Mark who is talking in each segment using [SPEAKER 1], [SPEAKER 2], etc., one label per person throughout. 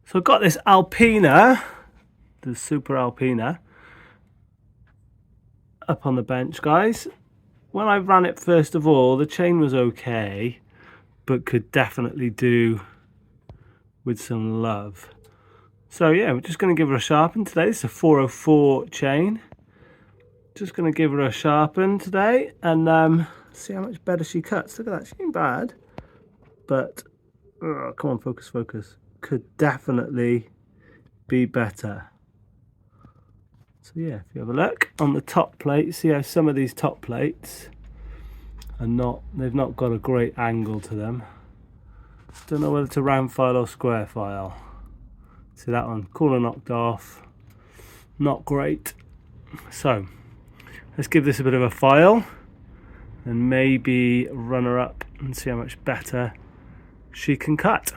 [SPEAKER 1] So I've got this Alpina, the Super Alpina, up on the bench, guys. When I ran it first of all, the chain was okay, but could definitely do with some love. So yeah, we're just going to give her a sharpen today. It's a 404 chain. Just going to give her a sharpen today and see how much better she cuts. Look at that, she ain't bad, but come on, focus. Could definitely be better. So yeah, if you have a look on the top plate, see how some of these top plates are they've not got a great angle to them. Don't know whether to round file or square file. See that one, corner knocked off, not great. So let's give this a bit of a file and maybe run her up and see how much better she can cut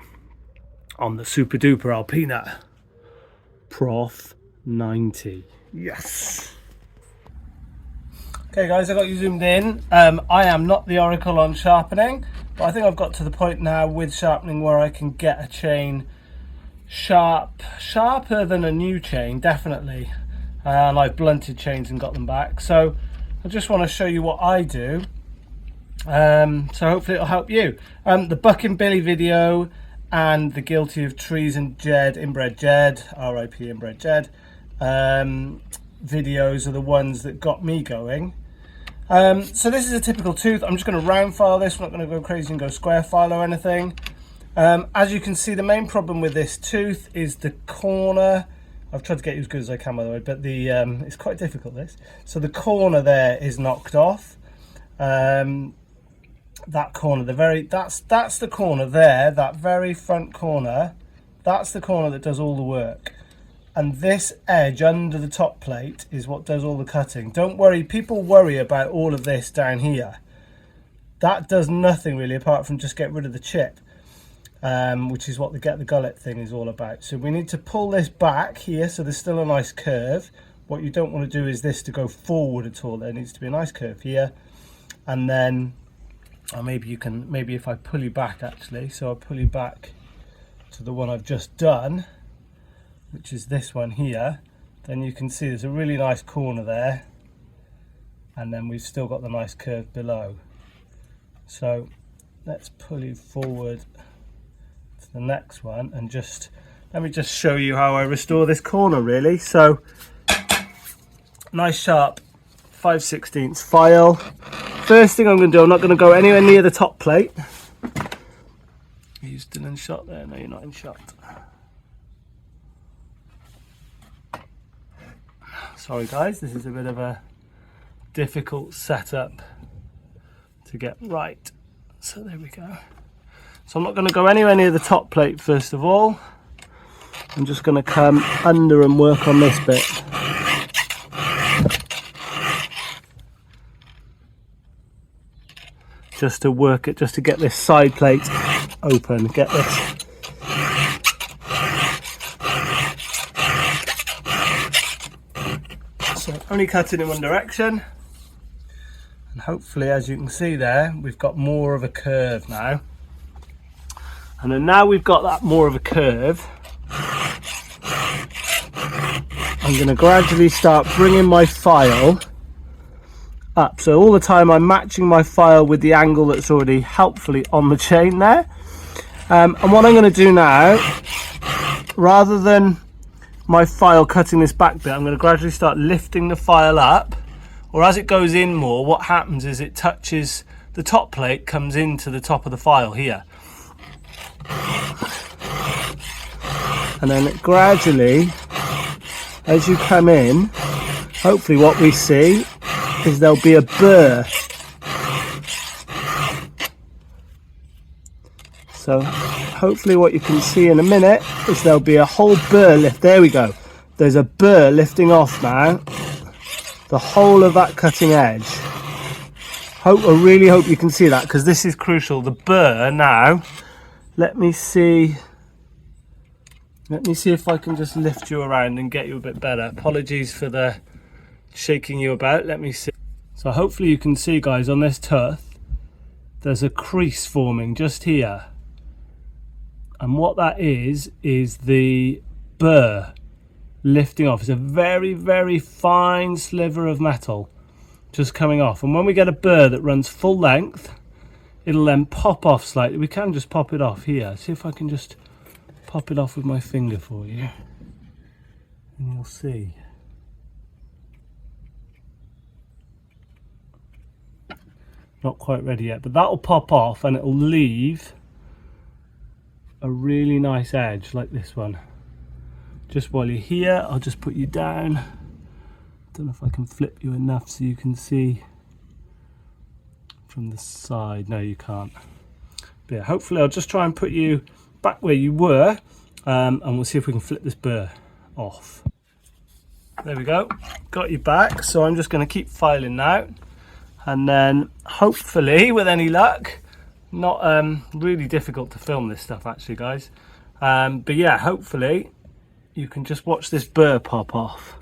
[SPEAKER 1] on the Super Duper Alpina Prof 90. Yes. Okay guys, I got you zoomed in. I am not the oracle on sharpening, but I think I've got to the point now with sharpening where I can get a chain sharper than a new chain, definitely. And I've blunted chains and got them back. So I just want to show you what I do. So hopefully it'll help you. The Buck and Billy video and the Guilty of Trees and Jed, Inbred Jed, RIP Inbred Jed, videos are the ones that got me going. So this is a typical tooth. I'm just going to round file this. We're not going to go crazy and go square file or anything. As you can see, the main problem with this tooth is the corner. I've tried to get you as good as I can, by the way, but the it's quite difficult, this. So the corner there is knocked off. That corner, that's the corner there, that very front corner, that's the corner that does all the work. And this edge under the top plate is what does all the cutting. Don't worry, people worry about all of this down here. That does nothing really apart from just get rid of the chip, which is what the get the gullet thing is all about. So we need to pull this back here so there's still a nice curve. What you don't want to do is this to go forward at all. There needs to be a nice curve here, and then maybe if I pull you back, actually, so I'll pull you back to the one I've just done, which is this one here, then you can see there's a really nice corner there, and then we've still got the nice curve below. So let's pull you forward to the next one, and let me just show you how I restore this corner, really. So nice sharp 5/16 file. First thing I'm going to do, I'm not going to go anywhere near the top plate. Are you still in shot there? No, you're not in shot. Sorry guys, this is a bit of a difficult setup to get right. So there we go. So I'm not going to go anywhere near the top plate first of all. I'm just going to come under and work on this bit. Just to work it, just to get this side plate open, get this. So only cutting in one direction, and hopefully, as you can see there, we've got more of a curve now. And then now we've got that more of a curve, I'm going to gradually start bringing my file up. So all the time I'm matching my file with the angle that's already helpfully on the chain there. And what I'm going to do now, rather than my file cutting this back bit, I'm going to gradually start lifting the file up, or as it goes in more, what happens is it touches the top plate, comes into the top of the file here, and then it gradually, as you come in, hopefully what we see is there'll be a burr. So hopefully what you can see in a minute is there'll be a whole burr lift. There we go. There's a burr lifting off now, the whole of that cutting edge. I really hope you can see that, because this is crucial. The burr now, let me see if I can just lift you around and get you a bit better. Apologies for the shaking you about. Let me see. So hopefully you can see, guys, on this tooth there's a crease forming just here. And what that is the burr lifting off. It's a very, very fine sliver of metal just coming off. And when we get a burr that runs full length, it'll then pop off slightly. We can just pop it off here. See if I can just pop it off with my finger for you. And you'll see. Not quite ready yet, but that'll pop off and it'll leave a really nice edge like this one. Just while you're here, I'll just put you down. Don't know if I can flip you enough so you can see from the side. No, you can't. But yeah, hopefully I'll just try and put you back where you were, and we'll see if we can flip this burr off. There we go, got you back. So I'm just going to keep filing now, and then hopefully, with any luck, not really difficult to film this stuff actually, guys. But yeah, hopefully you can just watch this burr pop off.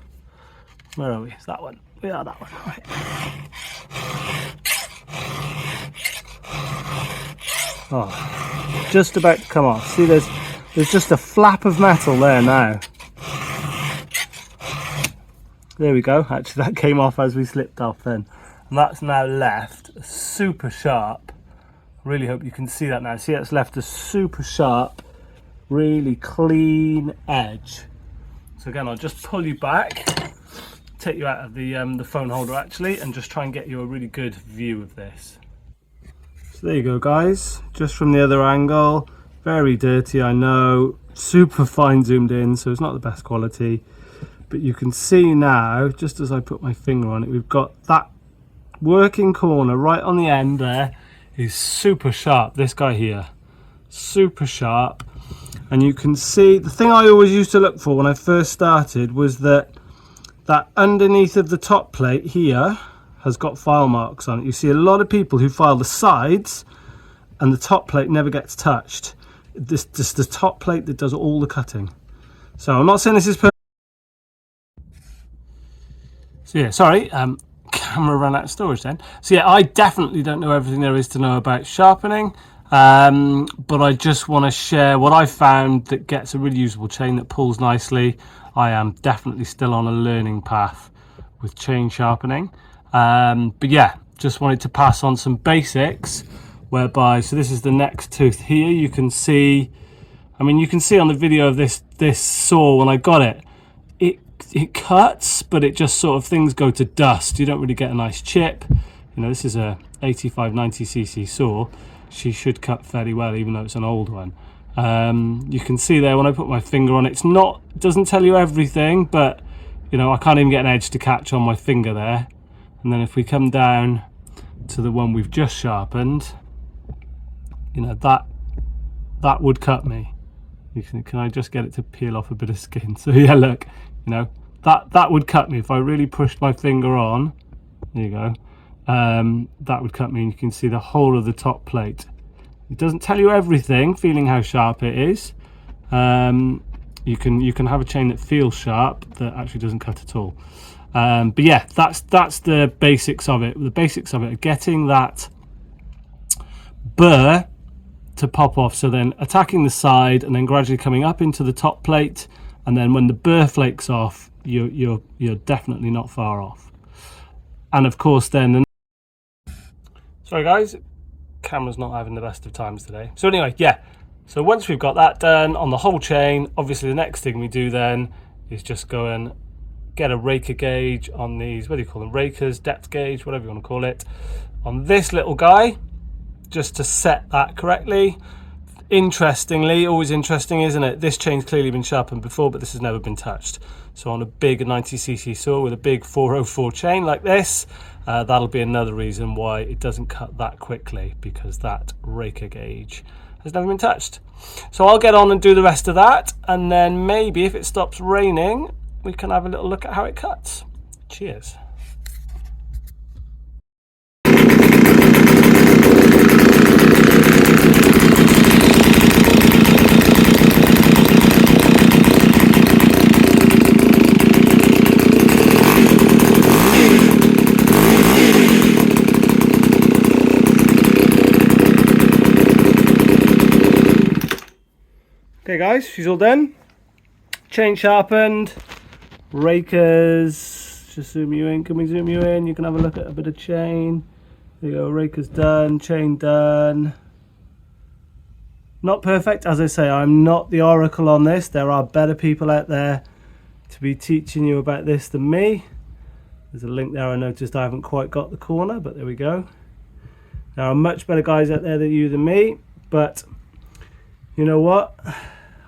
[SPEAKER 1] Where are we? It's that one. We are that one. Right. Oh, just about to come off. See, there's just a flap of metal there now. There we go. Actually, that came off as we slipped off then. And that's now left super sharp. I really hope you can see that now. See, it's left a super sharp, really clean edge. So again, I'll just pull you back, take you out of the phone holder actually, and just try and get you a really good view of this. So there you go, guys, just from the other angle. Very dirty, I know, super fine zoomed in, so it's not the best quality, but you can see now, just as I put my finger on it, we've got that working corner right on the end there is super sharp. This guy here, super sharp. And you can see, the thing I always used to look for when I first started was that underneath of the top plate here has got file marks on it. You see a lot of people who file the sides and the top plate never gets touched. This just the top plate that does all the cutting. So I'm not saying this is perfect. So yeah, sorry, camera ran out of storage then. So yeah, I definitely don't know everything there is to know about sharpening. But I just want to share what I found that gets a really usable chain that pulls nicely. I am definitely still on a learning path with chain sharpening. But yeah, just wanted to pass on some basics whereby, so this is the next tooth here. You can see, I mean, you can see on the video of this saw when I got it, it cuts, but it just sort of, things go to dust. You don't really get a nice chip. You know, this is a 85-90cc saw. She should cut fairly well, even though it's an old one. You can see there when I put my finger on it, it doesn't tell you everything, but you know, I can't even get an edge to catch on my finger there. And then if we come down to the one we've just sharpened, you know, that would cut me. Can I just get it to peel off a bit of skin? So yeah, look, you know, that would cut me if I really pushed my finger on. There you go. That would cut me, and you can see the whole of the top plate. It doesn't tell you everything, feeling how sharp it is. You can have a chain that feels sharp that actually doesn't cut at all. But yeah, that's the basics of it. The basics of it are getting that burr to pop off, so then attacking the side and then gradually coming up into the top plate, and then when the burr flakes off, you're definitely not far off. And of course then sorry guys, camera's not having the best of times today. So anyway, yeah, so once we've got that done on the whole chain, obviously the next thing we do then is just go and get a raker gauge on these, what do you call them, rakers, depth gauge, whatever you want to call it, on this little guy, just to set that correctly. Interestingly, always interesting, isn't it? This chain's clearly been sharpened before, but this has never been touched. So on a big 90cc saw with a big 404 chain like this, that'll be another reason why it doesn't cut that quickly, because that raker gauge has never been touched. So I'll get on and do the rest of that, and then maybe if it stops raining, we can have a little look at how it cuts. Cheers. Okay guys, she's all done. Chain sharpened, rakers, just zoom you in, can we zoom you in? You can have a look at a bit of chain. There you go, rakers done, chain done. Not perfect, as I say, I'm not the oracle on this. There are better people out there to be teaching you about this than me. There's a link there. I noticed I haven't quite got the corner, but there we go. There are much better guys out there than you than me, but you know what?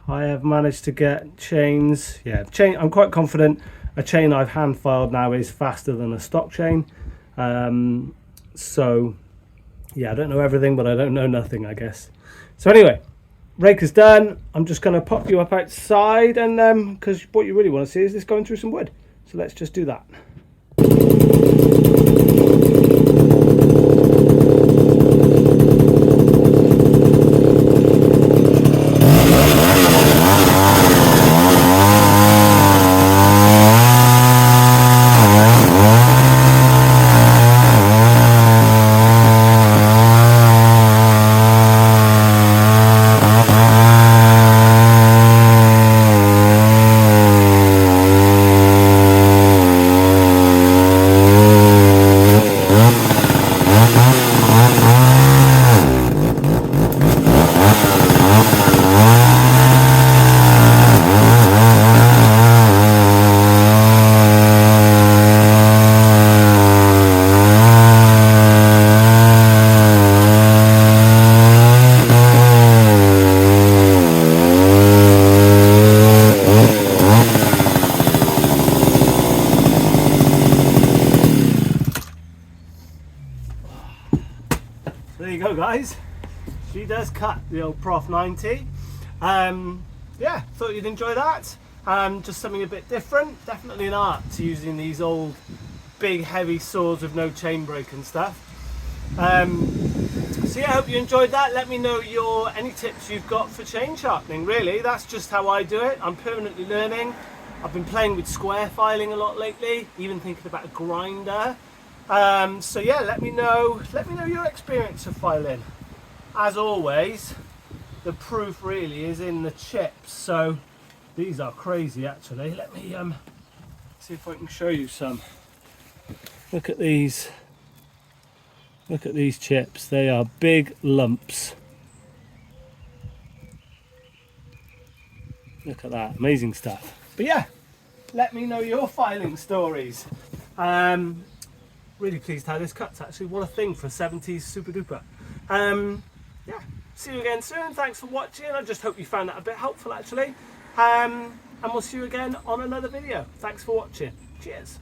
[SPEAKER 1] I have managed to get chains. Yeah, chain. I'm quite confident a chain I've hand filed now is faster than a stock chain. So yeah, I don't know everything, but I don't know nothing, I guess. So anyway, raker's done. I'm just going to pop you up outside, and because what you really want to see is this going through some wood. So let's just do that. There you go guys, she does cut the old Prof 90. Yeah, thought you'd enjoy that. Just something a bit different, definitely an art to using these old big heavy saws with no chain break and stuff. So yeah, I hope you enjoyed that. Let me know any tips you've got for chain sharpening. Really, that's just how I do it. I'm permanently learning. I've been playing with square filing a lot lately, even thinking about a grinder. So yeah, let me know your experience of filing. As always, the proof really is in the chips, so these are crazy actually. Let me see if I can show you some. Look at these chips, they are big lumps. Look at that, amazing stuff. But yeah, let me know your filing stories. Really pleased how this cuts actually. What a thing for 70s super duper. Yeah, see you again soon. Thanks for watching. I just hope you found that a bit helpful actually. And we'll see you again on another video. Thanks for watching. Cheers.